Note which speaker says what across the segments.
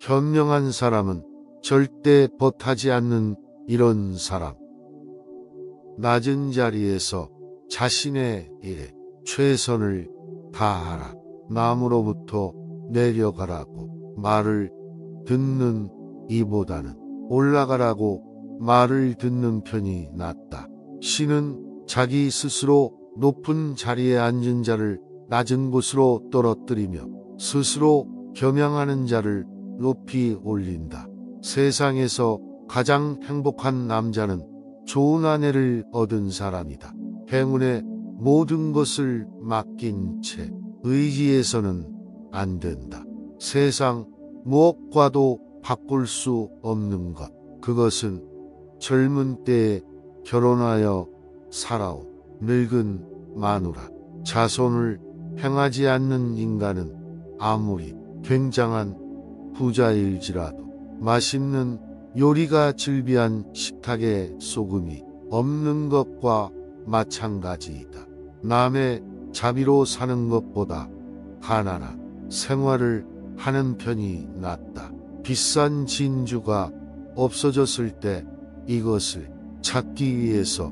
Speaker 1: 현명한 사람은 절대 벗하지 않는 이런 사람. 낮은 자리에서 자신의 일에 최선을 다하라. 남으로부터 내려가라고 말을 듣는 이보다는 올라가라고 말을 듣는 편이 낫다. 신은 자기 스스로 높은 자리에 앉은 자를 낮은 곳으로 떨어뜨리며 스스로 겸양하는 자를 높이 올린다. 세상에서 가장 행복한 남자는 좋은 아내를 얻은 사람이다. 행운에 모든 것을 맡긴 채 의지해서는 안 된다. 세상 무엇과도 바꿀 수 없는 것, 그것은 젊은 때에 결혼하여 살아온 늙은 마누라. 자손을 행하지 않는 인간은 아무리 굉장한 부자일지라도 맛있는 요리가 즐비한 식탁에 소금이 없는 것과 마찬가지이다. 남의 자비로 사는 것보다 가난한 생활을 하는 편이 낫다. 비싼 진주가 없어졌을 때 이것을 찾기 위해서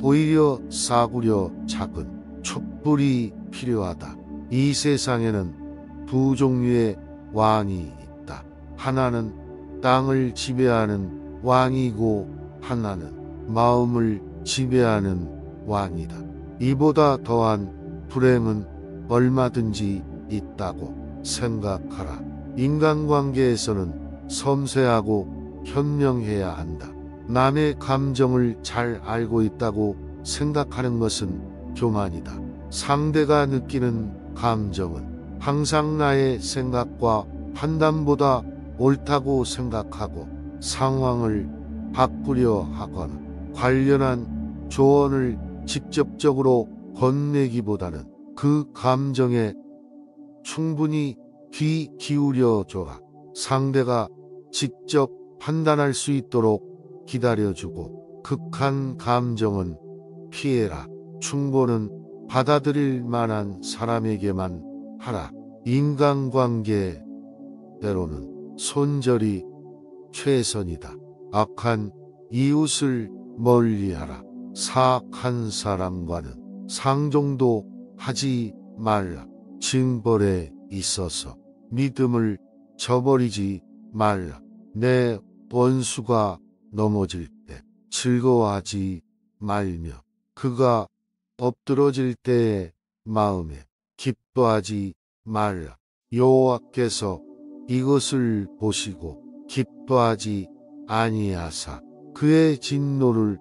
Speaker 1: 오히려 싸구려 작은 촛불이 필요하다. 이 세상에는 두 종류의 왕이 있다. 하나는 땅을 지배하는 왕이고 하나는 마음을 지배하는 왕이다. 이보다 더한 불행은 얼마든지 있다고 생각하라. 인간관계에서는 섬세하고 현명해야 한다. 남의 감정을 잘 알고 있다고 생각하는 것은 교만이다. 상대가 느끼는 감정은 항상 나의 생각과 판단보다 옳다고 생각하고 상황을 바꾸려 하거나 관련한 조언을 직접적으로 건네기보다는 그 감정에 충분히 귀 기울여 줘라. 상대가 직접 판단할 수 있도록 기다려주고 극한 감정은 피해라. 충고는 받아들일 만한 사람에게만 하라. 인간관계 때로는 손절이 최선이다. 악한 이웃을 멀리하라. 사악한 사람과는 상종도 하지 말라. 징벌에 있어서 믿음을 저버리지 말라. 내 원수가 넘어질 때 즐거워하지 말며 그가 엎드러질 때의 마음에 기뻐하지 말라. 여호와께서 이것을 보시고 기뻐하지 아니하사 그의 진노를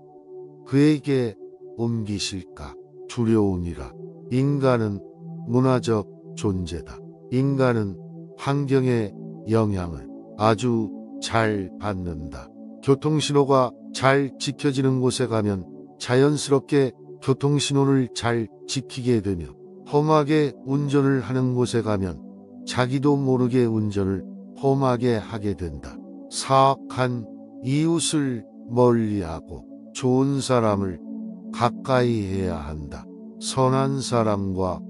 Speaker 1: 그에게 옮기실까 두려우니라. 인간은 문화적 존재다. 인간은 환경의 영향을 아주 잘 받는다. 교통신호가 잘 지켜지는 곳에 가면 자연스럽게 교통신호를 잘 지키게 되며 험하게 운전을 하는 곳에 가면 자기도 모르게 운전을 험하게 하게 된다. 사악한 이웃을 멀리하고 좋은 사람을 가까이 해야 한다. 선한 사람과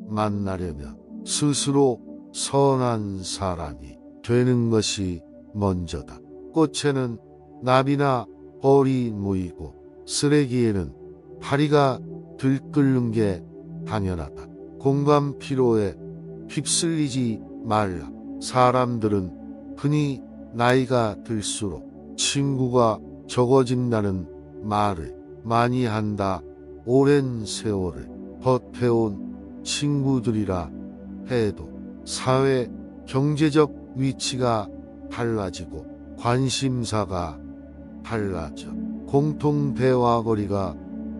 Speaker 1: 만나려면 스스로 선한 사람이 되는 것이 먼저다. 꽃에는 나비나 벌이 모이고 쓰레기에는 파리가 들끓는 게 당연하다. 공감 피로에 휩쓸리지 말라. 사람들은 흔히 나이가 들수록 친구가 적어진다는 말을 많이 한다. 오랜 세월을 버텨온 친구들이라 해도 사회 경제적 위치가 달라지고 관심사가 달라져 공통 대화거리가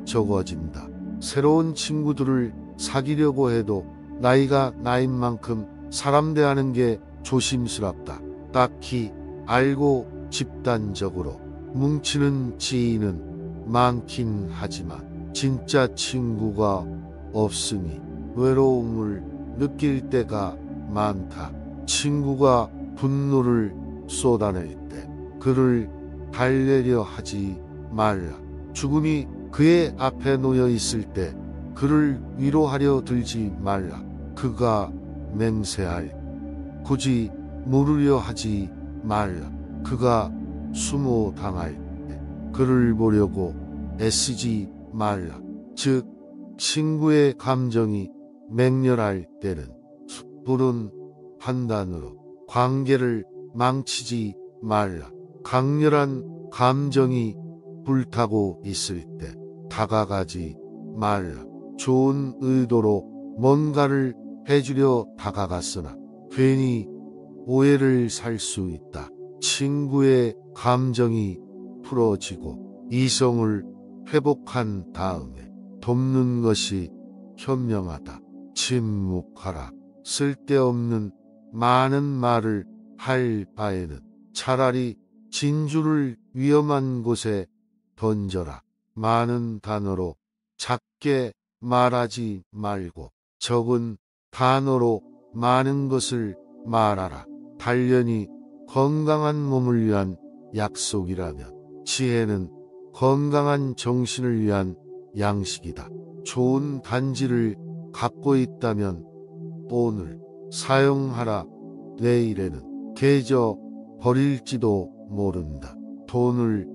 Speaker 1: 적어진다. 새로운 친구들을 사귀려고 해도 나이가 나인 만큼 사람 대하는 게 조심스럽다. 딱히 알고 집단적으로 뭉치는 지인은 많긴 하지만 진짜 친구가 없으니 외로움을 느낄 때가 많다. 친구가 분노를 쏟아낼 때 그를 달래려 하지 말라. 죽음이 그의 앞에 놓여 있을 때 그를 위로하려 들지 말라. 그가 맹세할 굳이 물으려 하지 말라. 그가 수모당할 때 그를 보려고 애쓰지 말라. 즉 친구의 감정이 맹렬할 때는 섣부른 판단으로 관계를 망치지 말라. 강렬한 감정이 불타고 있을 때 다가가지 말라. 좋은 의도로 뭔가를 해주려 다가갔으나 괜히 오해를 살 수 있다. 친구의 감정이 풀어지고 이성을 회복한 다음에 돕는 것이 현명하다. 침묵하라. 쓸데없는 많은 말을 할 바에는 차라리 진주를 위험한 곳에 던져라. 많은 단어로 작게 말하지 말고 적은 단어로 많은 것을 말하라. 단련이 건강한 몸을 위한 약속이라면 지혜는 건강한 정신을 위한 양식이다. 좋은 단지를 갖고 있다면 오늘 사용하라. 내일에는 깨져 버릴지도 모른다. 돈을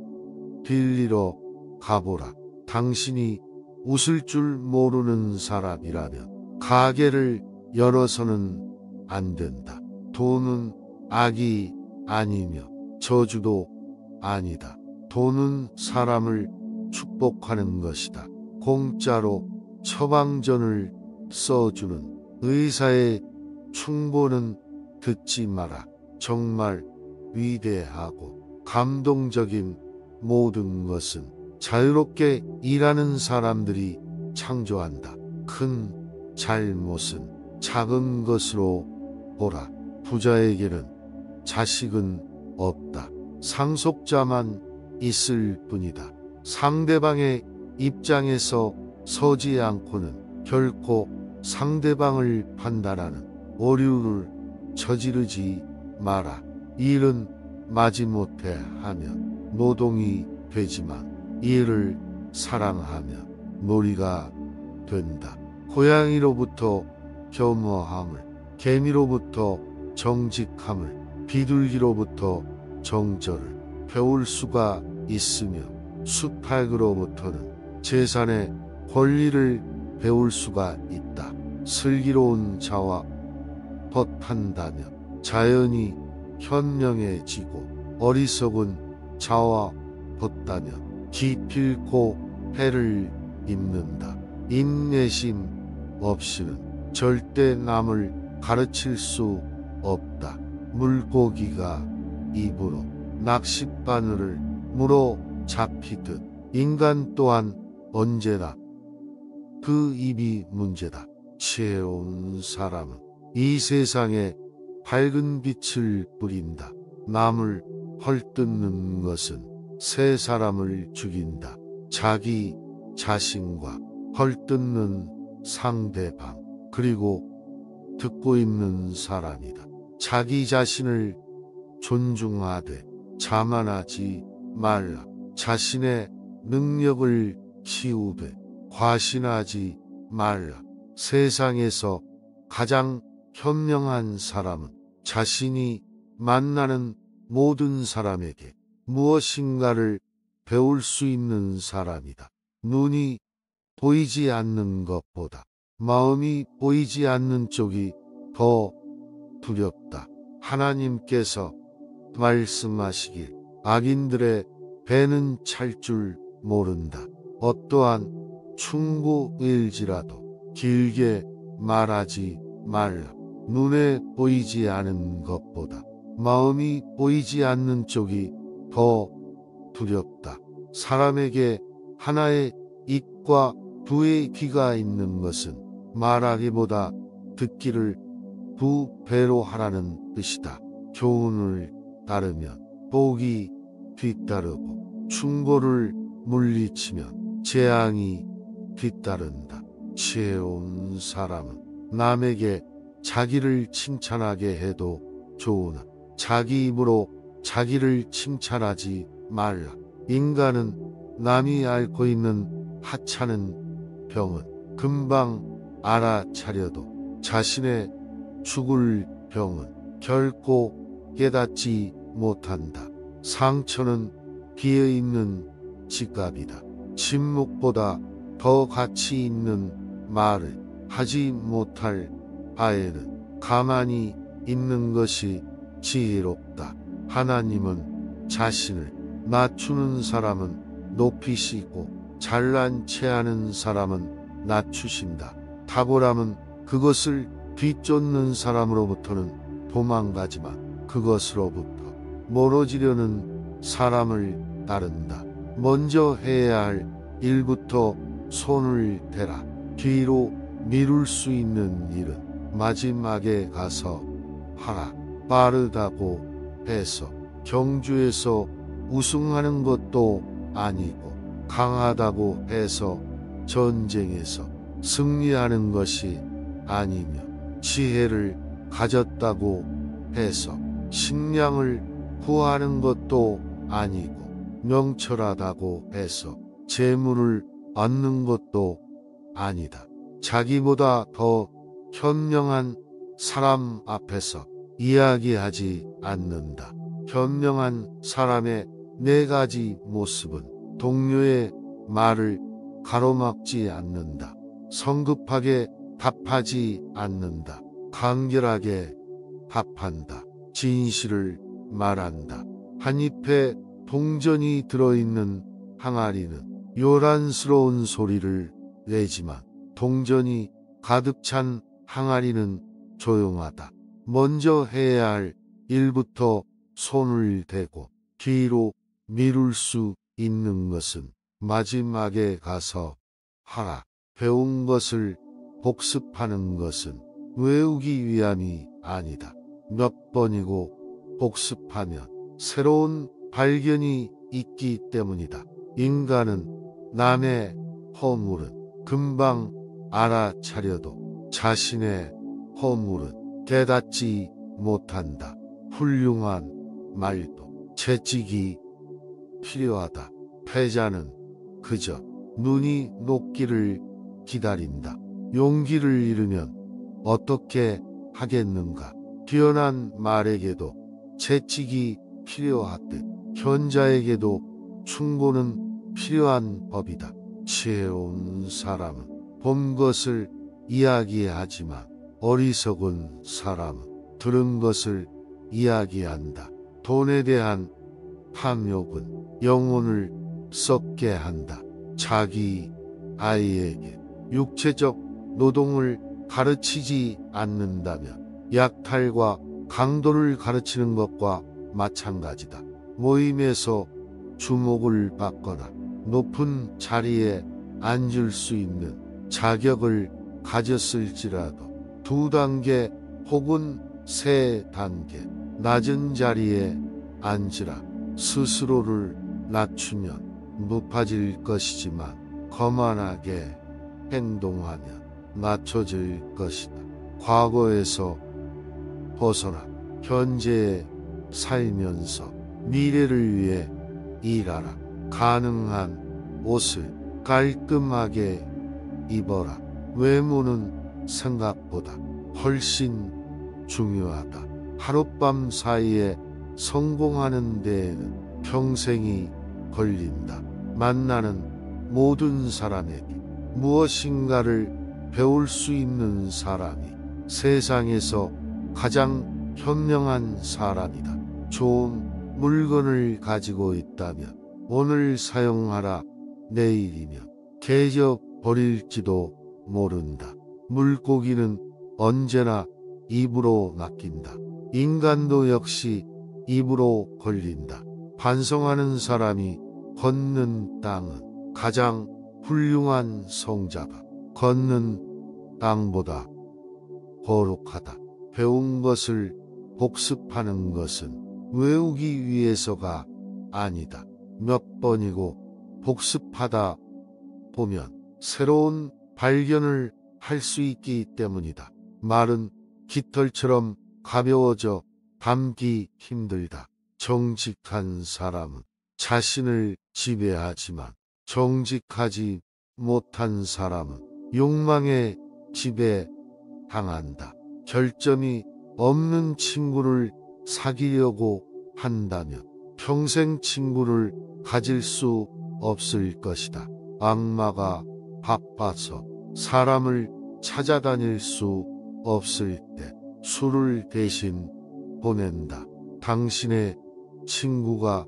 Speaker 1: 빌리러 가보라. 당신이 웃을 줄 모르는 사람이라면 가게를 열어서는 안 된다. 돈은 악이 아니며 저주도 아니다. 돈은 사람을 축복하는 것이다. 공짜로 처방전을 써주는 의사의 충고는 듣지 마라. 정말 위대하고 감동적인 모든 것은 자유롭게 일하는 사람들이 창조한다. 큰 잘못은 작은 것으로 보라. 부자에게는 자식은 없다. 상속자만 있을 뿐이다. 상대방의 입장에서 서지 않고는 결코 상대방을 판단하는 오류를 저지르지 마라. 일은 마지못해 하면 노동이 되지만 일을 사랑하면 놀이가 된다. 고양이로부터 겸허함을, 개미로부터 정직함을, 비둘기로부터 정절을 배울 수가 있으며 수탉으로부터는 재산의 권리를 배울 수가 있다. 슬기로운 자와 벗한다면 자연이 현명해지고 어리석은 자와 벗다면 기필코 해를 입는다. 인내심 없이는 절대 남을 가르칠 수 없다. 물고기가 입으로 낚싯바늘을 물어 잡히듯 인간 또한 언제나 그 입이 문제다. 지혜로운 사람은 이 세상에 밝은 빛을 뿌린다. 남을 헐뜯는 것은 새 사람을 죽인다. 자기 자신과 헐뜯는 상대방, 그리고 듣고 있는 사람이다. 자기 자신을 존중하되 자만하지 말라. 자신의 능력을 키우되 과신하지 말라. 세상에서 가장 현명한 사람은 자신이 만나는 모든 사람에게 무엇인가를 배울 수 있는 사람이다. 눈이 보이지 않는 것보다 마음이 보이지 않는 쪽이 더 두렵다. 하나님께서 말씀하시길 악인들의 배는 찰 줄 모른다. 어떠한 충고일지라도 길게 말하지 말라. 눈에 보이지 않은 것보다 마음이 보이지 않는 쪽이 더 두렵다. 사람에게 하나의 입과 두의 귀가 있는 것은 말하기보다 듣기를 두 배로 하라는 뜻이다. 교훈을 따르면 복이 뒤따르고 충고를 물리치면 재앙이 뒤따른다. 지혜로운 사람은 남에게 자기를 칭찬하게 해도 좋으나 자기 입으로 자기를 칭찬하지 말라. 인간은 남이 앓고 있는 하찮은 병은 금방 알아차려도 자신의 죽을 병은 결코 깨닫지 못한다. 상처는 비어있는 지갑이다. 침묵보다 더 가치 있는 말을 하지 못할 바에는 가만히 있는 것이 지혜롭다. 하나님은 자신을 낮추는 사람은 높이시고 잘난 체하는 사람은 낮추신다. 탁월함은 그것을 뒤쫓는 사람으로부터는 도망가지만 그것으로부터 멀어지려는 사람을 따른다. 먼저 해야 할 일부터 손을 대라. 뒤로 미룰 수 있는 일은 마지막에 가서 하라. 빠르다고 해서 경주에서 우승하는 것도 아니고 강하다고 해서 전쟁에서 승리하는 것이 아니며 지혜를 가졌다고 해서 식량을 구하는 것도 아니고 명철하다고 해서 재물을 얻는 것도 아니다. 자기보다 더 현명한 사람 앞에서 이야기하지 않는다. 현명한 사람의 네 가지 모습은 동료의 말을 가로막지 않는다. 성급하게 답하지 않는다. 간결하게 답한다. 진실을 말한다. 한 잎에 동전이 들어있는 항아리는 요란스러운 소리를 내지만 동전이 가득 찬 항아리는 조용하다. 먼저 해야 할 일부터 손을 대고 뒤로 미룰 수 있는 것은 마지막에 가서 하라. 배운 것을 복습하는 것은 외우기 위함이 아니다. 몇 번이고 복습하면 새로운 발견이 있기 때문이다. 인간은 남의 허물은 금방 알아차려도 자신의 허물은 깨닫지 못한다. 훌륭한 말도 채찍이 필요하다. 패자는 그저 눈이 녹기를 기다린다. 용기를 잃으면 어떻게 하겠는가. 뛰어난 말에게도 채찍이 필요하듯 현자에게도 충고는 필요한 법이다. 지혜로운 사람은 본 것을 이야기하지만 어리석은 사람은 들은 것을 이야기한다. 돈에 대한 탐욕은 영혼을 썩게 한다. 자기 아이에게 육체적 노동을 가르치지 않는다면 약탈과 강도를 가르치는 것과 마찬가지다. 모임에서 주목을 받거나 높은 자리에 앉을 수 있는 자격을 가졌을지라도 2단계 혹은 3단계 낮은 자리에 앉으라. 스스로를 낮추면 높아질 것이지만 거만하게 행동하면 낮춰질 것이다. 과거에서 벗어나 현재에 살면서 미래를 위해 일하라. 가능한 옷을 깔끔하게 입어라. 외모는 생각보다 훨씬 중요하다. 하룻밤 사이에 성공하는 데에는 평생이 걸린다. 만나는 모든 사람에게 무엇인가를 배울 수 있는 사람이 세상에서 가장 현명한 사람이다. 좋은 물건을 가지고 있다면 오늘 사용하라. 내일이면 깨져 버릴지도 모른다. 물고기는 언제나 입으로 낚인다. 인간도 역시 입으로 걸린다. 반성하는 사람이 걷는 땅은 가장 훌륭한 성자가 걷는 땅보다 거룩하다. 배운 것을 복습하는 것은 외우기 위해서가 아니다. 몇 번이고 복습하다 보면 새로운 발견을 할 수 있기 때문이다. 말은 깃털처럼 가벼워져 담기 힘들다. 정직한 사람은 자신을 지배하지만 정직하지 못한 사람은 욕망에 지배당한다. 결점이 없는 친구를 사귀려고 한다면 평생 친구를 가질 수 없을 것이다. 악마가 바빠서 사람을 찾아다닐 수 없을 때 술을 대신 보낸다. 당신의 친구가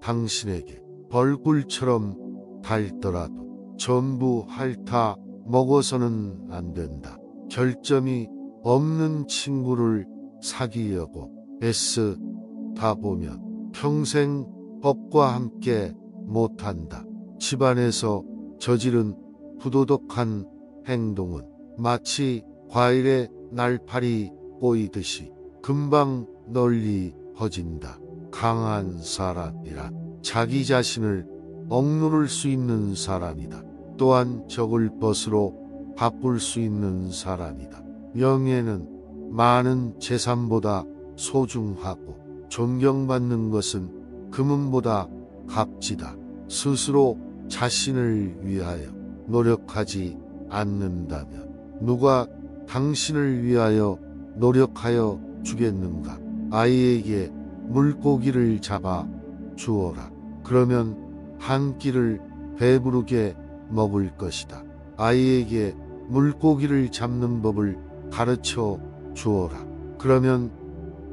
Speaker 1: 당신에게 벌꿀처럼 달더라도 전부 핥아 먹어서는 안 된다. 결점이 없는 친구를 사귀려고 애쓰다 보면 평생 법과 함께 못한다. 집안에서 저지른 부도덕한 행동은 마치 과일에 날파리 꼬이듯이 금방 널리 퍼진다. 강한 사람이란 자기 자신을 억누를 수 있는 사람이다. 또한 적을 벗으로 바꿀 수 있는 사람이다. 명예는 많은 재산보다 소중하고 존경받는 것은 금은보다 값지다. 스스로 자신을 위하여 노력하지 않는다면 누가 당신을 위하여 노력하여 주겠는가? 아이에게 물고기를 잡아 주어라. 그러면 한 끼를 배부르게 먹을 것이다. 아이에게 물고기를 잡는 법을 가르쳐 주어라. 그러면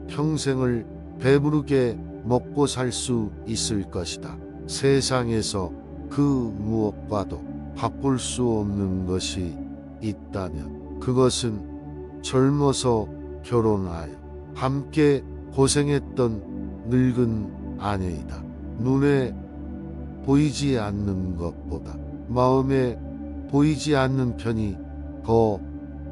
Speaker 1: 평생을 배부르게 먹고 살 수 있을 것이다. 세상에서 그 무엇과도 바꿀 수 없는 것이 있다면 그것은 젊어서 결혼하여 함께 고생했던 늙은 아내이다. 눈에 보이지 않는 것보다 마음에 보이지 않는 편이 더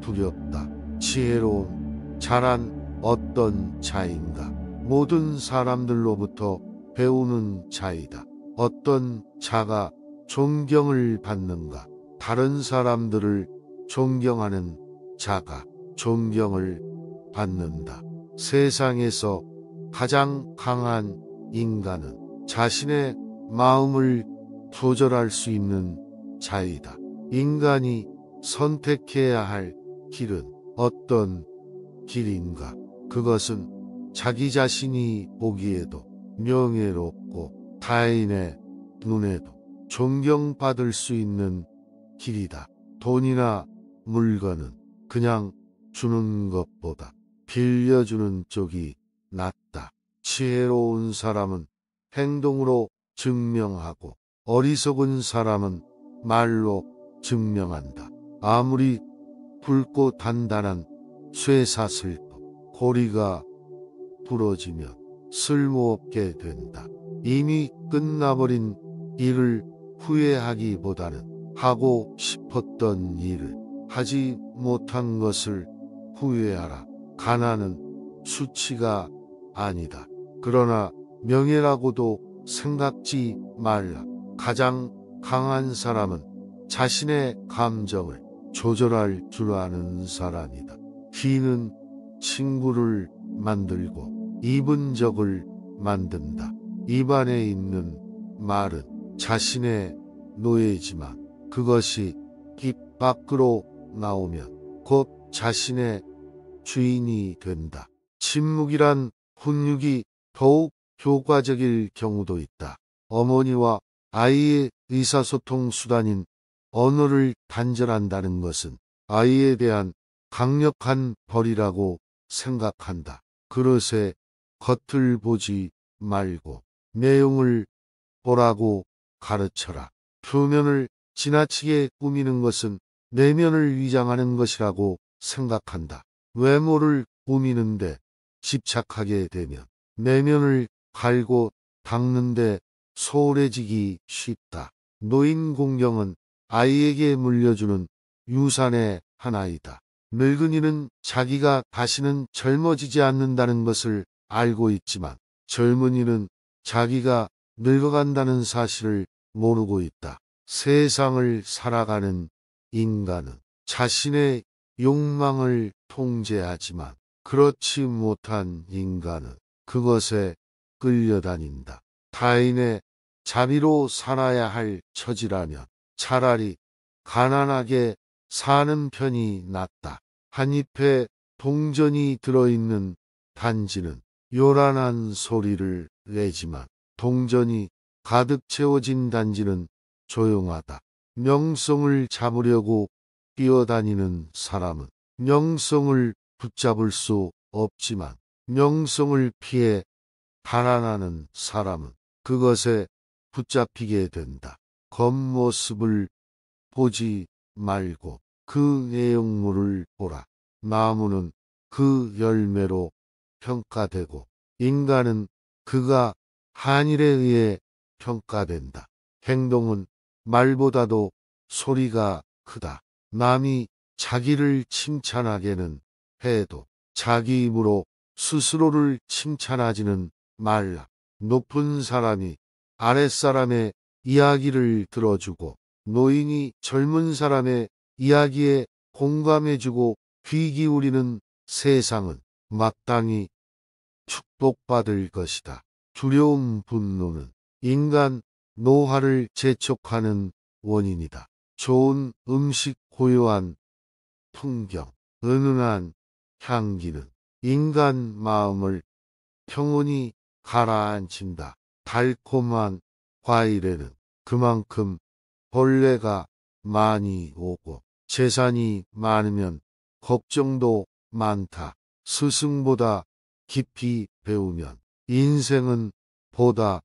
Speaker 1: 두렵다. 지혜로운 자란 어떤 자인가? 모든 사람들로부터 배우는 자이다. 어떤 자가 존경을 받는가? 다른 사람들을 존경하는 자가 존경을 받는다. 세상에서 가장 강한 인간은 자신의 마음을 조절할 수 있는 자이다. 인간이 선택해야 할 길은 어떤 길인가? 그것은 자기 자신이 보기에도 명예롭고 타인의 눈에도 존경받을 수 있는 길이다. 돈이나 물건은 그냥 주는 것보다 빌려주는 쪽이 낫다. 지혜로운 사람은 행동으로 증명하고 어리석은 사람은 말로 증명한다. 아무리 굵고 단단한 쇠사슬도 고리가 부러지면 쓸모없게 된다. 이미 끝나버린 일을 후회하기보다는 하고 싶었던 일을 하지 못한 것을 후회하라. 가난은 수치가 아니다. 그러나 명예라고도 생각지 말라. 가장 강한 사람은 자신의 감정을 조절할 줄 아는 사람이다. 귀는 친구를 만들고 입은 적을 만든다. 입안에 있는 말은 자신의 노예지만 그것이 입 밖으로 나오면 곧 자신의 주인이 된다. 침묵이란 훈육이 더욱 효과적일 경우도 있다. 어머니와 아이의 의사소통 수단인 언어를 단절한다는 것은 아이에 대한 강력한 벌이라고 생각한다. 그릇의 겉을 보지 말고 내용을 보라고 가르쳐라. 표면을 지나치게 꾸미는 것은 내면을 위장하는 것이라고 생각한다. 외모를 꾸미는데 집착하게 되면 내면을 갈고 닦는데 소홀해지기 쉽다. 노인 공경은 아이에게 물려주는 유산의 하나이다. 늙은이는 자기가 다시는 젊어지지 않는다는 것을 알고 있지만 젊은이는 자기가 늙어간다는 사실을 모르고 있다. 세상을 살아가는 인간은 자신의 욕망을 통제하지만 그렇지 못한 인간은 그것에 끌려다닌다. 타인의 자비로 살아야 할 처지라면 차라리 가난하게 사는 편이 낫다. 한 잎에 동전이 들어있는 단지는 요란한 소리를 내지만 동전이 가득 채워진 단지는 조용하다. 명성을 잡으려고 뛰어다니는 사람은 명성을 붙잡을 수 없지만 명성을 피해 달아나는 사람은 그것에 붙잡히게 된다. 겉모습을 보지 말고 그 내용물을 보라. 나무는 그 열매로 평가되고 인간은 그가 한 일에 의해 평가된다. 행동은 말보다도 소리가 크다. 남이 자기를 칭찬하게는 해도 자기 입으로 스스로를 칭찬하지는 말라. 높은 사람이 아랫사람의 이야기를 들어주고 노인이 젊은 사람의 이야기에 공감해주고 귀 기울이는 세상은 마땅히 축복받을 것이다. 두려움, 분노는 인간 노화를 재촉하는 원인이다. 좋은 음식, 고요한 풍경, 은은한 향기는 인간 마음을 평온히 가라앉힌다. 달콤한 과일에는 그만큼 벌레가 많이 오고 재산이 많으면 걱정도 많다. 스승보다 깊이 배우면 인생은 보다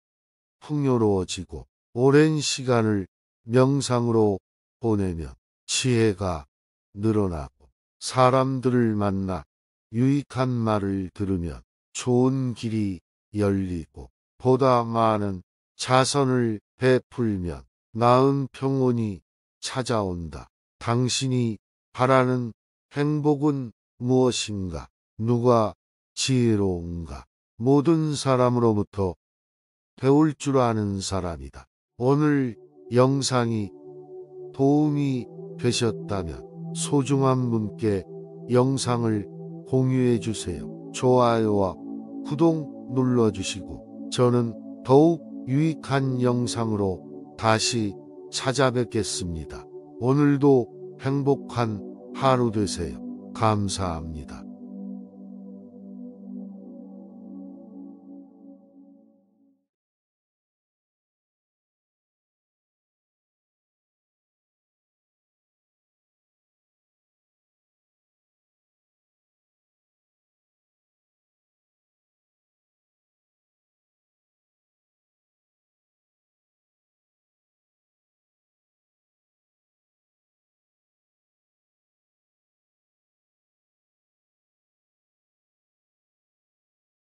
Speaker 1: 풍요로워지고 오랜 시간을 명상으로 보내면 지혜가 늘어나고 사람들을 만나 유익한 말을 들으면 좋은 길이 열리고 보다 많은 자선을 베풀면 나은 평온이 찾아온다. 당신이 바라는 행복은 무엇인가? 누가 지혜로운가? 모든 사람으로부터 배울 줄 아는 사람이다. 오늘 영상이 도움이 되셨다면 소중한 분께 영상을 공유해 주세요. 좋아요와 구독 눌러주시고 저는 더욱 유익한 영상으로 다시 찾아뵙겠습니다. 오늘도 행복한 하루 되세요. 감사합니다.